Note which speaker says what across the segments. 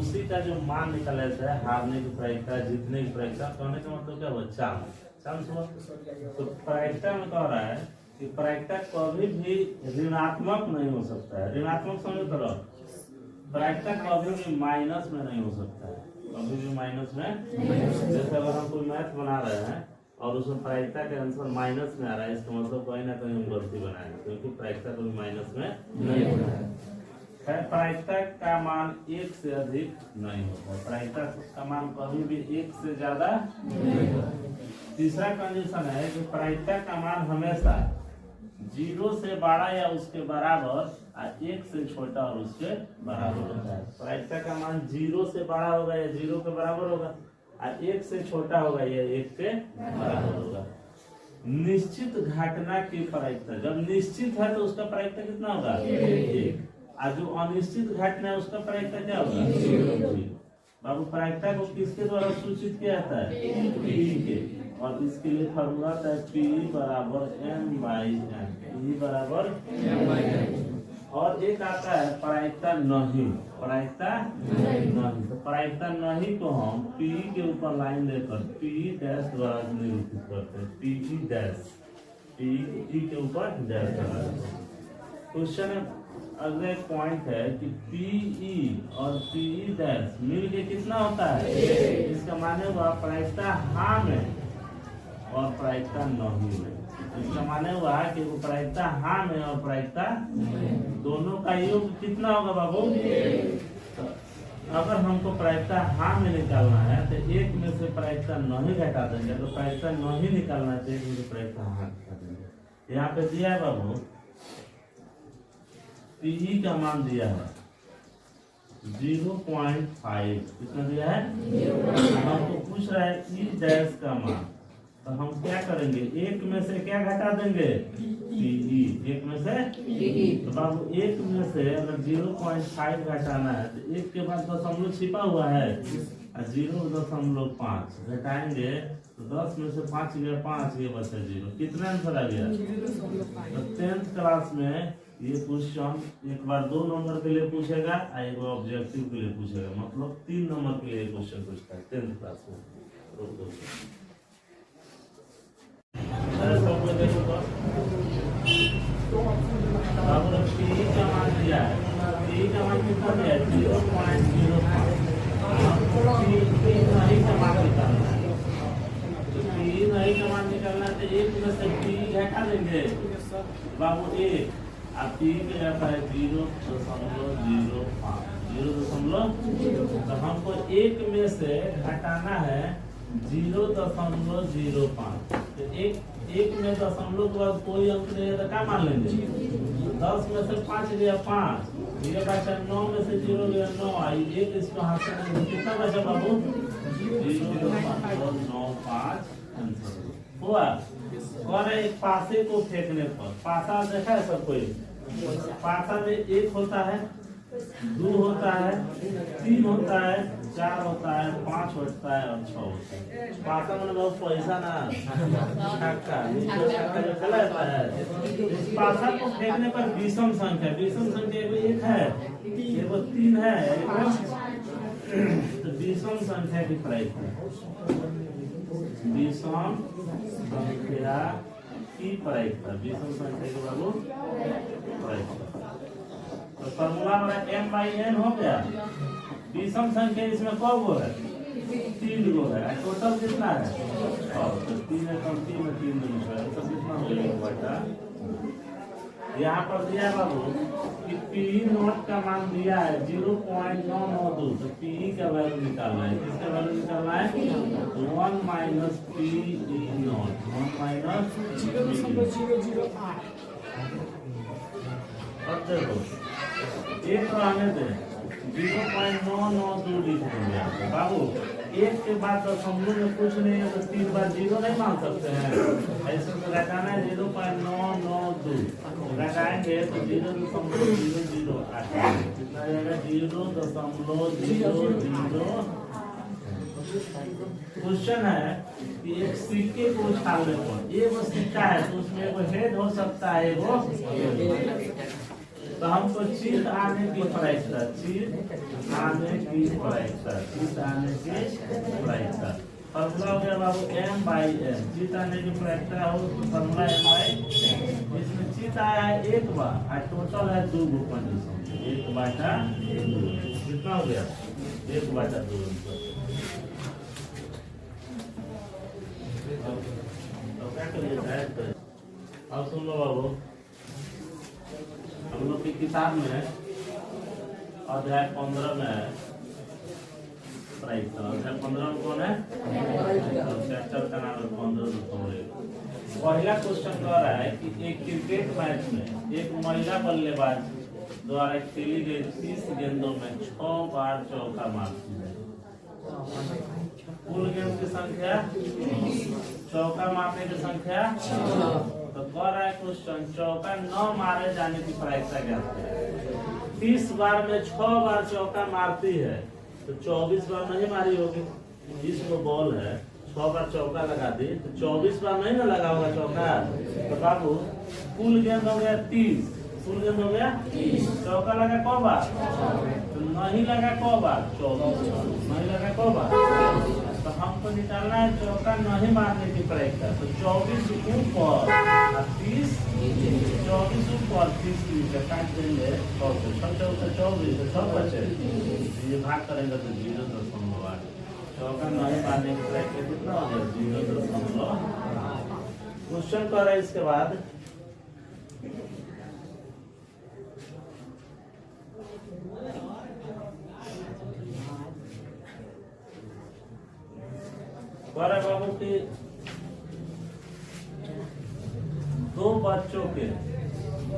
Speaker 1: उसी का जो मान निकले थे, हारने की प्रायिकता, जीतने की प्रायिकता, कहने का मतलब क्या हुआ, चांस हुआ। तो प्रायिकता में कह रहा है कि प्रायिकता कभी भी ऋणात्मक नहीं हो सकता है। ऋणात्मक समझ करो, प्रायिकता कभी भी माइनस में नहीं हो सकता है, कभी भी माइनस में। जैसे अगर हम कोई मैथ बना रहे हैं और उसमें प्रायिकता के आंसर माइनस में आ रहा है, इसका मतलब कहीं ना कहीं हम गलती बनाएंगे, क्योंकि प्रायिकता कभी माइनस में नहीं होता है। प्रायिकता का मान एक से अधिक नहीं होता, प्रायिकता का मान कभी भी एक से ज्यादा नहीं होता। तीसरा कंडीशन है कि प्रायिकता का मान हमेशा 0 से बड़ा या उसके बराबर और 1 से छोटा और उसके बराबर होता है। प्रायिकता का मान 0 से बड़ा होगा या 0 के बराबर होगा और 1 से छोटा होगा या 1 के बराबर होगा। निश्चित घटना की प्रायिकता, जब निश्चित है तो उसका प्रायिकता कितना होगा, 1। और जो अनिश्चित घटना है उसका प्रायिकता क्या होगा, 0। बाबू प्रायिकता को किसके द्वारा सूचित किया जाता है, P के, और इसके लिए फॉर्मूला है P बराबर M/N, P बराबर M/N। और एक आता है प्रायिकता नहीं, प्रायिकता नहीं। तो प्रायिकता नहीं को हम P के ऊपर लाइन लेकर P डैश द्वारा निरूपित करते हैं, P डैश, P के ऊपर डैश लगा। क्वेश्चन अगला एक पॉइंट है कि PE और PE डैश मिल के कितना होता है, इसका माने हुआ प्रायिकता हाँ में और प्रायिकता नहीं में। इसका माने हुआ कि वो प्रायिकता हाँ में और प्रायिकता दोनों का योग कितना होगा बाबू। तो अगर हमको प्रायिकता हाँ में निकालना है तो एक में से प्रायिकता नहीं घटा देंगे, तो प्रायिकता नहीं निकालना है तो एक में से प्रायिकता हाँ घटा देंगे। यहाँ पे दिया है बाबू, PE का मान दिया है 0.5, कितना दिया है, हमको पूछ रहा है E डैश का मान। तो हम क्या करेंगे, एक में से क्या घटा देंगे, PE, एक में से PE। तो बाबू एक में से अगर 0.5 घटाना है तो एक के बाद दशमलव छिपा हुआ है, 0.5 घटाएंगे तो 10 में से 5 गया, 5 ये बचा 0, कितना आंसर आ गया। तो 10th क्लास में ये क्वेश्चन एक बार 2 नंबर के लिए पूछेगा और एक बार ऑब्जेक्टिव के लिए पूछेगा, मतलब 3 नंबर के लिए क्वेश्चन पूछता है 10th क्लास में। देखो तो PE का मान दिया है, PE का मान कितना दिया है, 0.05। PE नहीं का मान निकालना है, तो PE नहीं का मान निकालना है तो एक में से PE घटा देंगे बाबू 1, अब P में जाता है 0.05, 0.0। तो हमको एक में से घटाना है 0.05। तो एक में दशमलव के बाद कोई अंक नहीं है तो क्या मान लेंगे, 10 में से 5 गया 5, ये बचा 9 में से 0 गया 9, आई एक इसको हाथ से कितना बचा बाबू, 0.95 हुआ। और एक पासे को फेंकने पर, पासा देखा है सब कोई, पासा में 1 होता है, 2 होता है, 3 होता है, 4 होता है, 5 होता है और 6 होता है। पासा में बहुत पैसा ना छक्का जो चला जाता है। पासा को फेंकने पर विषम संख्या, विषम संख्या एगो 1 है, एगो 3 है, एगो तो विषम संख्या की प्रायिकता, विषम संख्या की प्रायिकता, विषम संख्या के बाबू प्रायिकता। तो फॉर्मूला हमारा M/N हो गया। विषम संख्या इसमें कब गो है, 3 गो है, टोटल कितना है, और तो 3 है, कम 3 में 3 दूनी है, तो कितना हो गया बेटा। यहाँ पर दिया बाबू कि PE नॉट का मान दिया है 0.992, तो PE का वैल्यू निकालना है, किसका वैल्यू निकालना है, 1 माइनस PE नॉट, 1 माइनस 0.008। अब देखो एक रहने दे, 0.992 लिख देंगे बाबू। एक के बाद दशमलव में कुछ नहीं है तो 3 बार 0 नहीं मान सकते हैं, ऐसे तो घटाना है 0.992, घटाएंगे तो 0.00 आता है, कितना जाएगा 0.00। क्वेश्चन है कि एक सिक्के को उछालने पर, ये वो सिक्का है तो उसमें एगो हेड हो सकता है, एगो तो हमको चीज आने की प्रायिकता, चीज आने की प्रायिकता, चीज आने की प्रायिकता फॉर्मूला हो गया बाबू m/n। चीज आने की प्रायिकता हो तो फॉर्मूला m/n। इसमें चीज आया है एक बार और टोटल है 2 गो कंडीशन, 1/2। कितना हो गया 1/2। तो क्या करिए अब सुन लो बाबू, हम लोग की किताब में अध्याय 15 में है प्रायिकता। अध्याय 15 में कौन है? चैप्टर का नाम है 15। पहला क्वेश्चन कह रहा है कि एक क्रिकेट मैच में एक महिला बल्लेबाज द्वारा खेली गई 30 गेंदों में 6 बार चौका मारती है। कुल गेंद की संख्या, चौका मारने की संख्या। तो कह रहा है क्वेश्चन चौका न मारे जाने की प्रायिकता ज्ञात है। 30 बार में 6 बार चौका मारती है तो 24 बार नहीं मारी होगी। 20 को बॉल है, 6 बार चौका लगा दी तो 24 बार नहीं ना लगा होगा चौका। तो बाबू कुल गेंद हो गया 30, कुल गेंद हो गया 30। चौका लगा कौ बार? तो नहीं लगा कौ बार? 24। नहीं लगा कौ बार? तो हमको निकालना है चौका नहीं मारने की प्रायिकता। तो 24 ऊपर 30, 24 ऊपर 30 नीचे काट देंगे 6 से। 24 तो 6 बचे, ये भाग करेंगे तो 0.8। चौका नहीं मारने की प्रायिकता कितना हो गया 0.8। क्वेश्चन कर रहे इसके बाद बड़े बाबू की 2 बच्चों के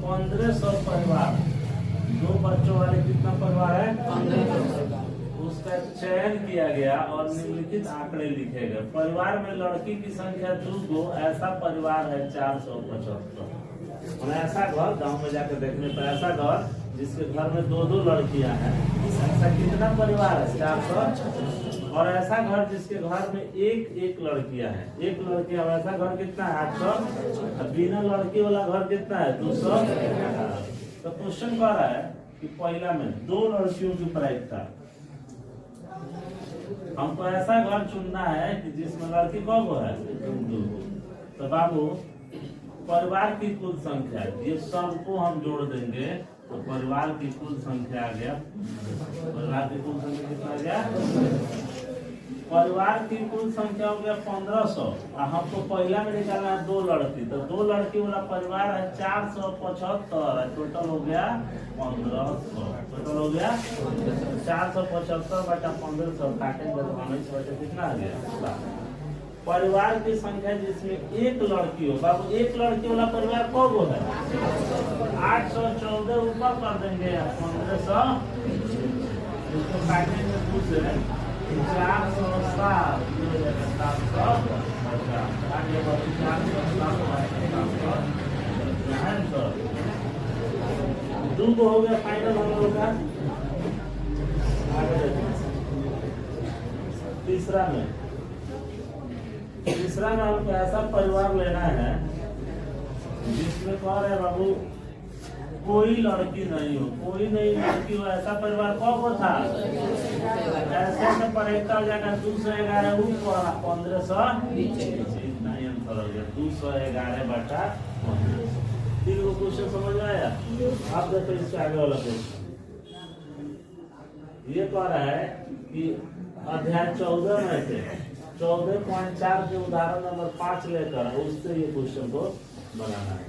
Speaker 1: 1500 परिवार, 2 बच्चों वाले कितना परिवार है? 1500। उसका चयन किया गया और निम्नलिखित आंकड़े लिखे गए। परिवार में लड़की की संख्या 2 गो, ऐसा परिवार है 475। ऐसा घर गांव में जाकर देखने पर ऐसा घर जिसके घर में 2 लड़कियां हैं, ऐसा कितना परिवार है? 400। और ऐसा घर जिसके घर में एक लड़कियां हैं, एक लड़कियां, वैसा घर कितना है? 800। बिना लड़की वाला घर कितना है? 200। तो क्वेश्चन कह रहा है कि पहला में 2 लड़कियों की प्रायिकता। हमको ऐसा घर चुनना है कि जिसमें लड़की कौ गो है? 2 गो। तो बाबू परिवार की कुल संख्या, ये सबको हम जोड़ देंगे तो परिवार की कुल संख्या आ गया। परिवार की कुल संख्या कितना आ गया? परिवार की कुल संख्या हो गया 1500। और हमको पहला में निकालना है 2 लड़की। तो 2 लड़की वाला परिवार है 475। टोटल हो गया 1500। टोटल हो गया 475 बटा 1500 काटेंगे तो 19 बटे कितना आ गया? परिवार की संख्या जिसमें एक लड़की हो, बाबू एक लड़की वाला परिवार कौ गो है? 814 ऊपर कर देंगे 1500, इसको काटेंगे 2 से 407, 2 गो हो गया फाइनल हम लोग का। तीसरा में हमको ऐसा परिवार लेना है जिसमें कह रहे बाबू कोई लड़की नहीं हो, कोई नहीं लड़की हो, ऐसा परिवार कौन को था? ऐसे में प्रायिकता हो जाएगा 211 ऊपर 1500 नीचे। इतना ही अंतर हो गया 211 बटा 1500। 3 गो क्वेश्चन समझ में आया? आप देखो इसके आगे वाला क्वेश्चन ये कह रहा है कि अध्याय 14 में से 14.4 के उदाहरण नंबर 5 लेकर उससे ये क्वेश्चन को बनाना है।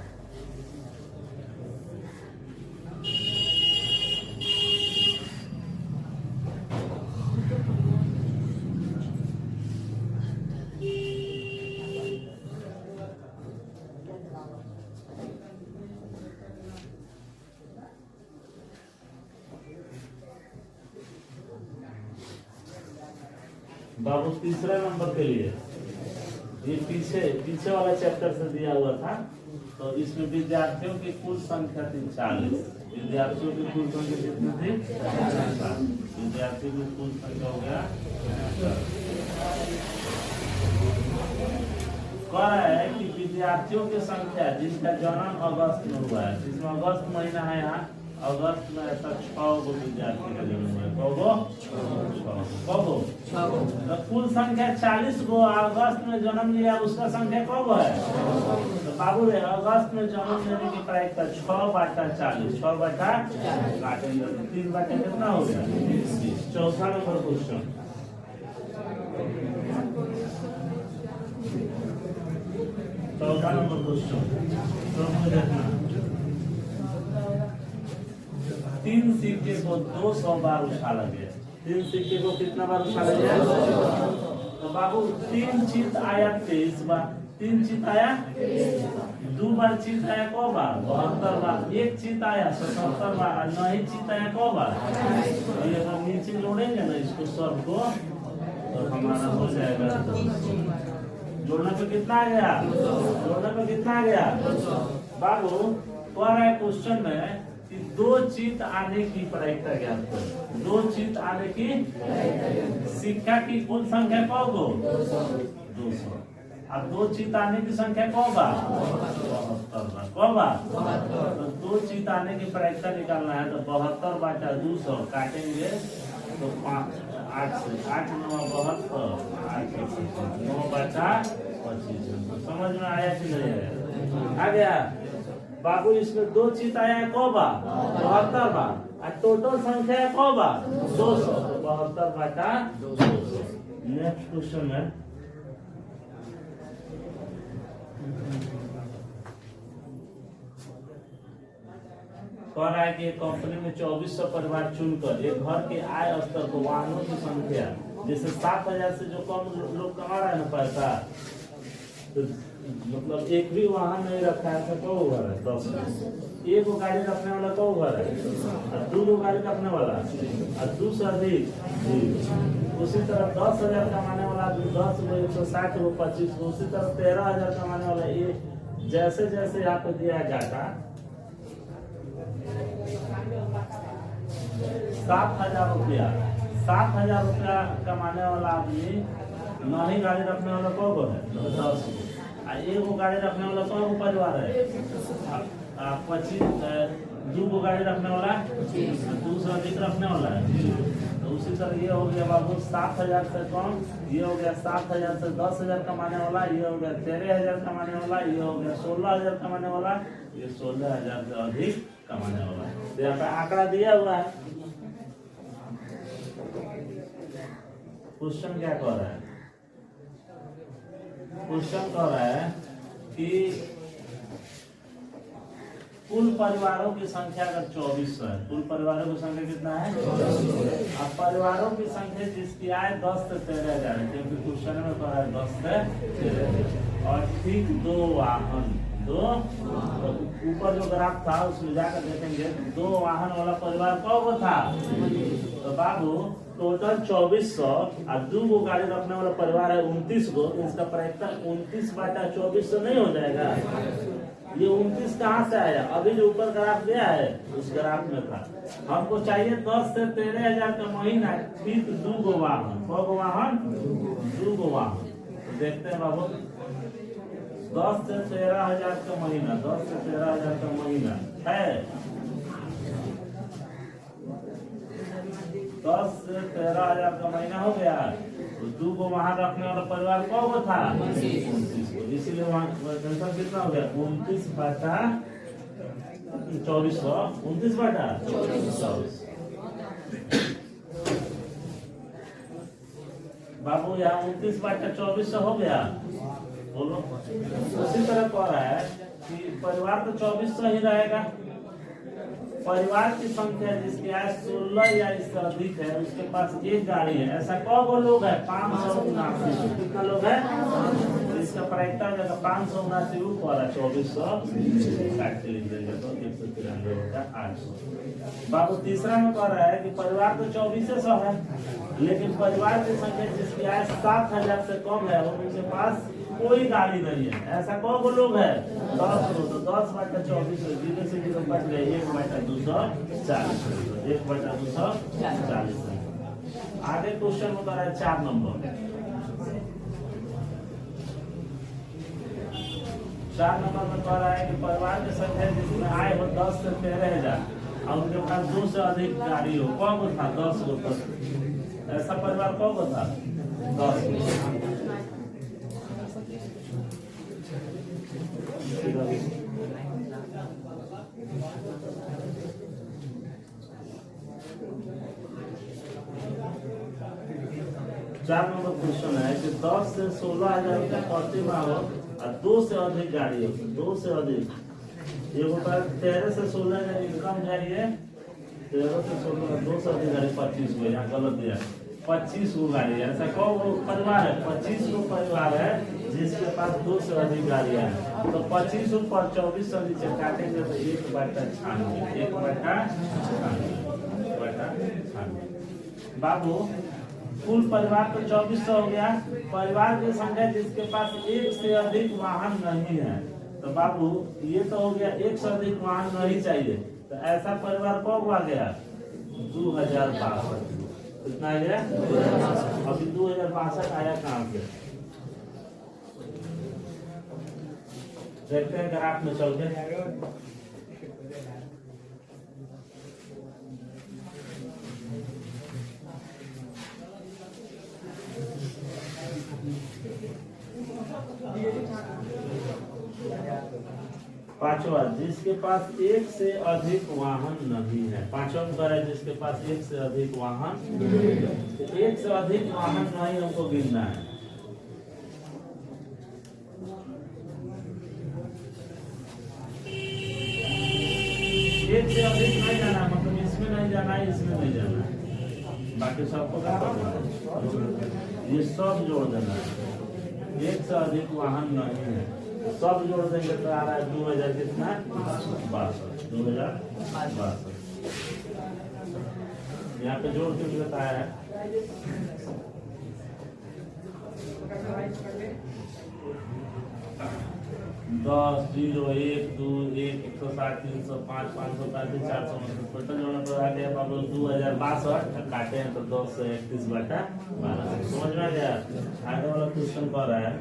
Speaker 1: बाबू तीसरे नंबर के लिए ये पीछे वाला चैप्टर से दिया हुआ था। तो इसमें विद्यार्थियों की कुल संख्या थी 40। विद्यार्थियों की कुल संख्या कितनी थी? 40। विद्यार्थियों की कुल संख्या हो गया। कह रहा है कि विद्यार्थियों की संख्या जिनका जन्म अगस्त में हुआ है, जिसमें अगस्त महीना है यहाँ अगस्त में ऐसा 6 गो विद्यार्थी का जन्म हुआ। कब तो कुल संख्या 40 गो अगस्त में जन्म लिया, उसका संख्या कब है? तो बाबू रे अगस्त में जन्म लेने की प्रायिकता 6/40, 6/40 काटेंगे 3 बाटे कितना हो गया? 20। चौथा नंबर क्वेश्चन, चौथा नंबर क्वेश्चन देखना, 3 सिक्के को 200 बार उछाला गया। 3 सिक्के को कितना बार उछाला गया? तो बाबू 3 चित आया 23 बार, 3 चित आया 2 बार, चित आया को बार? 72 बार। 1 चित आया 77 बार, और नहीं चित आया को बार? ये अगर नीचे जोड़ेंगे ना इसको सब को तो हमारा हो जाएगा। जोड़ने पे कितना आ गया? जोड़ने पे कितना आ गया? बाबू कह रहा है क्वेश्चन में कि 2 चित आने की प्रायिकता ज्ञात करो। 2 चित आने की सिक्का की कुल संख्या कब हो? 200। अब 2 चित आने की संख्या कब बा? 72 कब बा? तो 2 चित आने की प्रायिकता निकालना है तो 72/200 काटेंगे तो 8 से 8 9 72, 9/25। समझ में आया कि नहीं आया? आ गया बाबू। इसमें 2 चित आया को बा? 72 बार, और टोटल संख्या को बा? 200। 72/200। नेक्स्ट क्वेश्चन है, कह रहा है कि एक कंपनी में 2400 परिवार चुनकर एक घर के आय स्तर को वाहनों की संख्या, जैसे 7000 से जो कम लोग कमा रहा है ना पैसा, तो मतलब एक भी वाहन नहीं रखा है, तो हुआ है 10। एक गो गाड़ी रखने वाला तो हुआ है, और 2 गो गाड़ी रखने वाला, और 2 से अधिक। उसी तरह 10,000 कमाने वाला 10 गो, 160 गो, 25 गो। उसी तरह 13,000 कमाने वाला, ये जैसे जैसे यहाँ पे दिया जाता 7,000 रुपया, 7,000 रुपया कमाने वाला आदमी नहीं गाड़ी रखने वाला कौ गो है? 10 गो। एगो गाड़ी रखने वाला कौ गो परिवार है? 25। 2 गो गाड़ी रखने वाला, 2 से अधिक रखने वाला है। तो उसी तरह ये हो गया बाबू 7,000 से कम, ये हो गया 7,000 से 10,000 कमाने वाला, ये हो गया 13,000 कमाने वाला, ये हो गया 16,000 कमाने वाला, ये 16,000 से अधिक कमाने वाला। तो यहाँ पे आंकड़ा दिया हुआ है। क्वेश्चन क्या कह रहा है? क्वेश्चन कह रहा है कि कुल परिवारों की संख्या अगर 2400 है, कुल परिवारों की संख्या कितना है? अब परिवारों की संख्या जिसकी आय 10 से 13,000 है, क्योंकि क्वेश्चन में कह रहा है 10 से 13,000, और ठीक 2 वाहन, 2 ऊपर जो ग्राफ था उसमें जाकर देखेंगे 2 वाहन वाला परिवार कौन था? तो बाबू टोटल 2400, और 2 गो गाड़ी रखने वाला परिवार है 29 गो। इसका प्रायिकता 29/2400 नहीं हो जाएगा? ये 29 कहाँ से आया? अभी जो ऊपर ग्राफ दिया है उस ग्राफ में था। हमको चाहिए 10 से 13,000 का महीना, ठीक 2 गो वाहन। 2 गो वाहन, 2 गो वाहन। तो देखते हैं बाबू 10 से 13,000 का महीना, 10 से 13,000 का महीना है। 10 से 13,000 का महीना हो गया। तो 2 गो वहां रखने वाला परिवार कौन गो था? 29 गो। इसीलिए वहाँ कितना हो गया? 29/2400, 29/2400। बाबू यहाँ 29/2400 हो गया। बोलो। उसी तरह कह रहा है कि परिवार तो 2400 ही रहेगा। परिवार की संख्या जिसकी आय 16 या इससे अधिक है, उसके पास एक गाड़ी है। ऐसा कौ लोग है? 579। कितना लोग है? इसका प्रायिकता हो जाएगा 579 वाला 2400 काट के लिख देंगे तो 193 होगा 800। बाबू तीसरा में कह रहा है कि परिवार तो 2400 है, लेकिन परिवार की संख्या जिसकी आय 7,000 से कम है, उनके पास कोई गाड़ी नहीं है। ऐसा कौ लोग है? 10 लोग। तो 10/2400 जीरो से जीरो बच गए 1/240, 1/240। आगे क्वेश्चन में कह रहा है 4 नंबर। 4 नंबर में कह रहा है कि परिवार की संख्या जिसमें आय हो 10 से 13,000, और उनके पास 2 से अधिक गाड़ी हो, कौन था? 10 गो तक। ऐसा परिवार कौन गो था? 10 गो। 4 नंबर क्वेश्चन है कि 10 से 16,000 रुपया प्रति माह हो और 2 से अधिक गाड़ी हो, 2 से अधिक। ये होता है 13 से 16,000 इनकम जारी है, 13 से 16, 2 से अधिक गाड़ी 25 गो, यहाँ गलत दिया 25 गो गाड़ी है। ऐसा कौन परिवार है? 25 गो परिवार है जिसके पास 2 से अधिक गाड़ियाँ हैं। तो 25 पर 24 से नीचे काटेंगे तो 1/96, 1/96। बाबू कुल परिवार तो 2400 हो गया। परिवार की संख्या जिसके पास 1 से अधिक वाहन नहीं है, तो बाबू ये तो हो गया 1 से अधिक वाहन नहीं चाहिए, तो ऐसा परिवार कौन आ गया? 2062। कितना आ गया? अभी 2062 आया कहाँ से? देखते हैं ग्राफ में चल के। 5वां जिसके पास 1 से अधिक वाहन नहीं है। 5वां नंबर है जिसके पास 1 से अधिक वाहन, 1 से अधिक वाहन नहीं हमको गिनना है। एक से अधिक नहीं जाना, मतलब इसमें नहीं जाना है, इसमें नहीं जाना है, बाकी सबको क्या करना है? ये सब जोड़ देना है। 1 से अधिक वाहन नहीं है, सब जोड़ देंगे तो आ रहा है 2000 कितना? 2062। यहाँ पे जोड़ के बताया है। 10, 0, 1, 2, 1, 160, 305, 535, 400 टोटल जोड़ने पर आ गया बाबू 2062। काटे हैं तो 10 से 31/12। समझ में आ गया? आगे वाला क्वेश्चन कर रहा है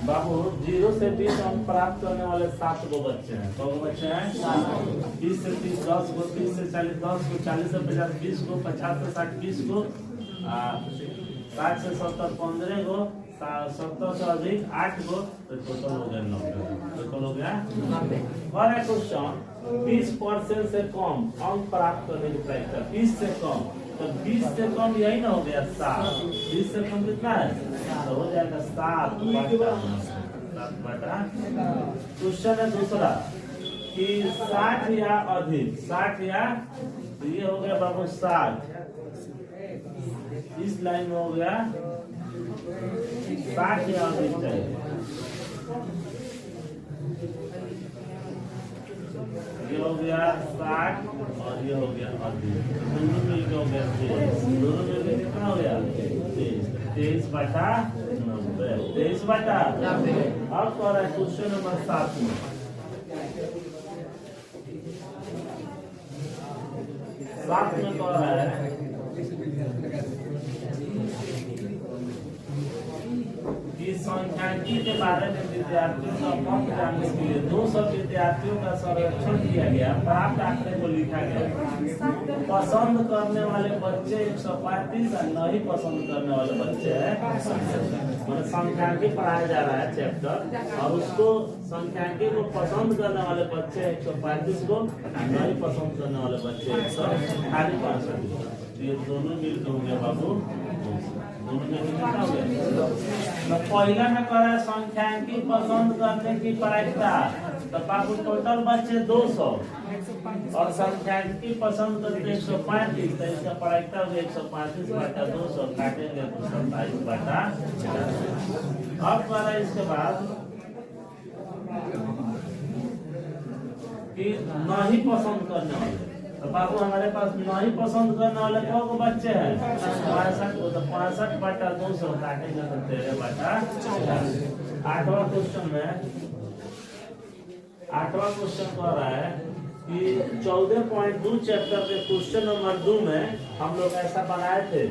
Speaker 1: बाबू 0 से 20 अंक प्राप्त करने वाले 7 गो बच्चे हैं। कौ बच्चे हैं? 20 से 30 10 गो, 30 से 40 10 गो, 40 से 50 20 गो, 50 से 60 20 गो, 60 से 70 15 गो, 70 से अधिक 8 गो, तो टोटल हो गया 9। टोटल हो गया। और एक क्वेश्चन 20% से कम अंक प्राप्त करने की प्रक्रिया। 20 से कम, तो 20 से कम यही ना हो गया 7। 20 से कम कितना है? तो हो जाएगा 7/7। क्वेश्चन है दूसरा कि 60 या अधिक, 60 या, तो ये हो गया बाबू 60, इस लाइन में हो गया 60 या अधिक चाहिए। ये हो गया 60 और ये हो गया अधिक, दोनों मिलकर हो गया 23। दोनों मिलकर कितना हो गया? 23/90। 23/90। अब कह रहा है क्वेश्चन नंबर 7 में 7 में कह रहा है कि सांख्यिकी के बारे में विद्यार्थियों का मत जानने के लिए 200 विद्यार्थियों का सर्वेक्षण किया गया। प्राप्त आंकड़े को लिखा गया। पसंद करने वाले बच्चे 135 और नहीं पसंद करने वाले बच्चे हैं। मतलब सांख्यिकी पढ़ाया जा रहा है चैप्टर, और उसको सांख्यिकी को पसंद करने वाले बच्चे 135 को, नहीं पसंद करने वाले बच्चे 165। ये दोनों मिलकर होंगे बाबू, पहला में करा सांख्यिकी पसंद करने की प्रायिकता, तो बाबू टोटल बच्चे 200 और सांख्यिकी पसंद करते 135, तो इसका प्रायिकता हो 135/200, काटेंगे तो 27/4। अब करा इसके बाद कि नहीं पसंद करने वाले, तो बाबू हमारे पास नहीं पसंद करने वाले कौन बच्चे हैं? 65 को, तो 65/200 काटेंगे तो 13/4। 8वां क्वेश्चन में 8वां क्वेश्चन कह रहा है कि 14.2 चैप्टर के क्वेश्चन नंबर 2 में हम लोग ऐसा बनाए थे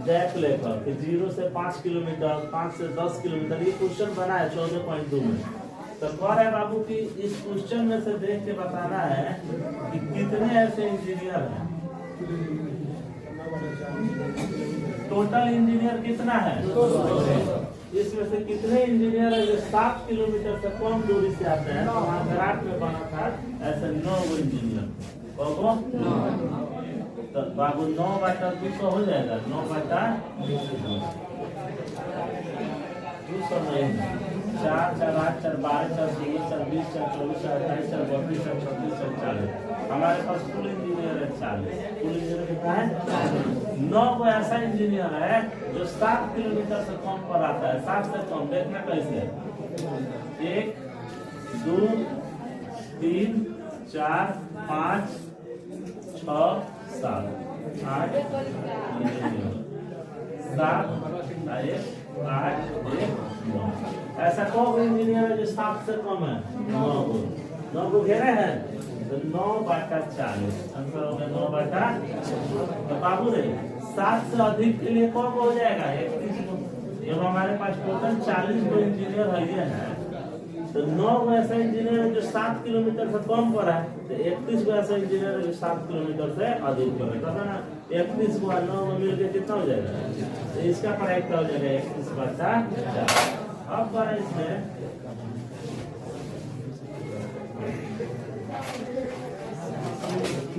Speaker 1: गैप लेकर कि 0 से 5 किलोमीटर, 5 से 10 किलोमीटर, ये क्वेश्चन बना है 14.2 में। तो कह रहे बाबू कि इस क्वेश्चन में से देख के बताना है कि कितने ऐसे इंजीनियर हैं। टोटल इंजीनियर कितना है? इसमें से कितने इंजीनियर है जो 7 किलोमीटर से कम दूरी से आते हैं? तो वहाँ ग्राफ में बना था ऐसे 9 इंजीनियर। तो बाबू 9/200 हो जाएगा। 9/200 नहीं, 4, 4, 8, 4, 12, 4, 16, 4, 20, 4, 24, 4, 28, 4, 32, 4, 36, 4, 40। हमारे पास कुल इंजीनियर है 40। कुल इंजीनियर कितना है? 9 को ऐसा इंजीनियर है जो 7 किलोमीटर से कम पर आता है। 7 से कम देखना कैसे? 1, 2, 3, 4, 5, 6, 7, 8 इंजीनियर। 7, 8, 1, 9। ऐसा कौन इंजीनियर है जो 7 से कम है? 9 को घेरे हैं तो 9/40 आंसर हो गया। 9/40। तो बाबू रे 7 से अधिक के लिए कौन हो जाएगा? 31 को। जब हमारे पास टोटल 40 को इंजीनियर है तो 9 को ऐसा इंजीनियर है जो 7 किलोमीटर से कम पर है, तो 31 को ऐसा इंजीनियर है जो 7 किलोमीटर से अधिक पर है। तो ना 31 को 9 में मिलकर कितना हो जाएगा? तो इसका प्राइस हो जाएगा 31/4। अब बार इसमें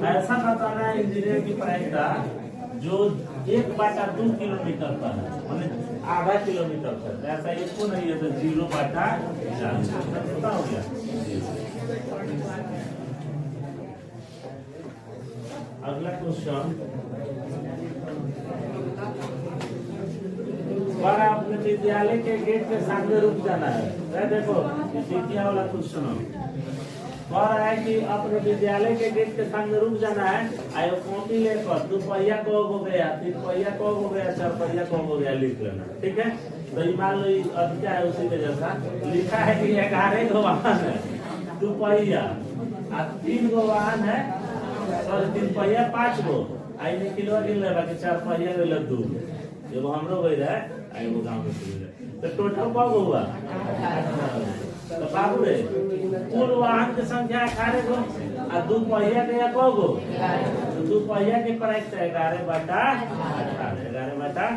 Speaker 1: ऐसा बताना है इंजीनियर की प्रायिकता जो 1/2 किलोमीटर पर है, मतलब आधा किलोमीटर पर। ऐसा इसको नहीं है तो 0/40 पता हो गया। अगला क्वेश्चन, बार अपने विद्यालय के गेट के सामने रुक जाना है। देखो ये वाला क्वेश्चन कह रहा है कि अपने विद्यालय के गेट के सामने रुक जाना है। आयो कॉपी लेकर 2 पहिया को हो गया, 3 पहिया को हो गया, 4 पहिया को हो गया लिख लेना। ठीक है, तो ये मान लो अब क्या है उसी के जैसा लिखा है कि 11 गो वाहन है, 2 पहिया, 3 गो वाहन है, सॉरी 3 पहिया 5 गो। आई निकलवा गिन ले बाकी 4 पहिया ले 2 एगो हमरो गई है, एगो गांव के। तो टोटल कब हुआ? तो बाबू रे कुल वाहन की संख्या 18 गो और 2 पहिया के क गो? तो 2 पहिया के प्राइस 11/18। 11/18।